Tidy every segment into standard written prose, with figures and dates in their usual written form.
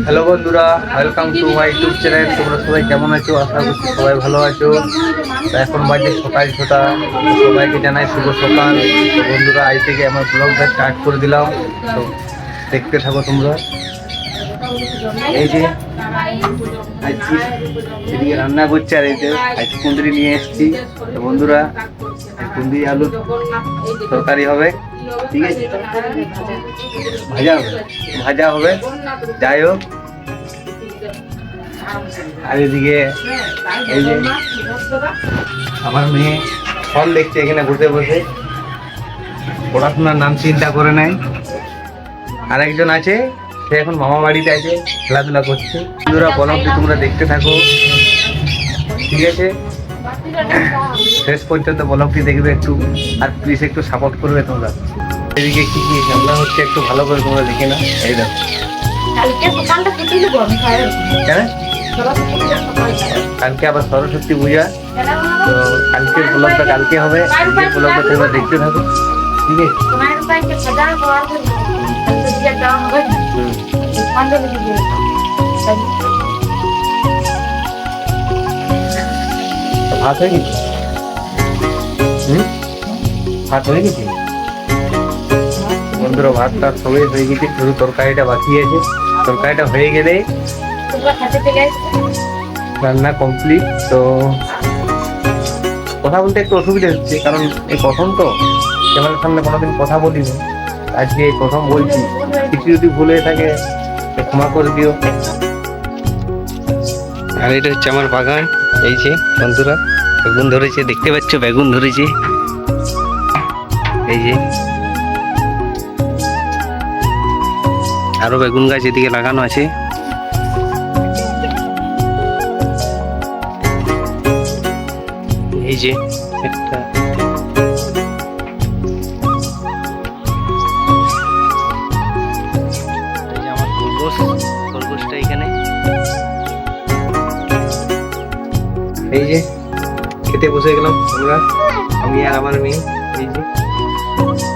Hello বন্ধুরা, welcome to my YouTube channel. তোমরা সবাই কেমন আছো? আশা করছি সবাই ভালো আছো। তো এখন বাজে সকাল 6টা। সবাইকে জানাই শুভ সকাল। তো বন্ধুরা, আজ থেকে আমার ব্লগটা স্টার্ট করে দিলাম। তো দেখতে থাকো তোমরা। এই যে এদিকে রান্না করছে, আর এই যে আজ কুঁদরি নিয়ে এসেছি। তো বন্ধুরা, কুঁদরি আলু তরকারি হবে, ঠিক আছে? ভাজা হবে যাই হোক। আর এদিকে এই যে আমার মেয়ে ফোন দেখছে এখানে বসে বসে, পড়াশোনার নাম চিন্তা করে নাই। আরেকজন আছে, সে এখন মামা বাড়িতে আছে, খেলাধুলা করছে। বন্ধুরা, ব্লগটি তোমরা দেখতে থাকো, ঠিক আছে? শেষ পর্যন্ত ব্লগটি দেখবে একটু, আর প্লিজ একটু সাপোর্ট করবে তোমরা। এদিকে কি কি রান্না হচ্ছে একটু ভালো করে তোমরা দেখে না। এই দেখো, কালকে আবার সরস্বতী পূজা। তো কালকের ব্লগটা কালকে হবে, আজকের ব্লগটা তোমরা দেখতে থাকো, ঠিক আছে? ভাত হয়ে গেছে? ভাত হয়ে গেছে বন্ধুরা, ভাতটা সবাই হয়ে গেছে, শুধু তরকারিটা বাকি আছে। তরকারিটা হয়ে গেলে রান্না কমপ্লিট। তো কথা বলতে একটু অসুবিধা হচ্ছে, কারণ এই প্রথম তো ক্যামেরার সামনে কোনোদিন কথা বলিনি, আজকে এই প্রথম বলছি। কিছু যদি ভুল হয়ে থাকে ক্ষমা করে দিও। আর এটা হচ্ছে আমার বাগান। এই যে বন্ধুরা, বেগুন ধরেছে, দেখতে পাচ্ছ বেগুন ধরেছে। এই যে আরো বেগুন গাছ এদিকে লাগানো আছে। এই যে একটা আমার খরগোশটা এখানে। এই যে খেতে বসে গেলাম আমরা, আমি আর আমার মেয়ে। এই যে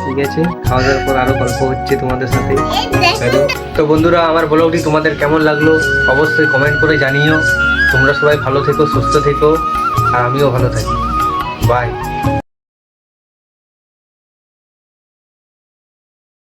ঠিক আছে, খাওয়া দাওয়ার পর আরো গল্প হচ্ছে তোমাদের সাথে। তো বন্ধুরা, আমার ব্লগটি তোমাদের কেমন লাগলো অবশ্যই কমেন্ট করে জানিও। তোমরা সবাই ভালো থেকো, সুস্থ থেকো, আর আমিও ভালো থাকি। বাই।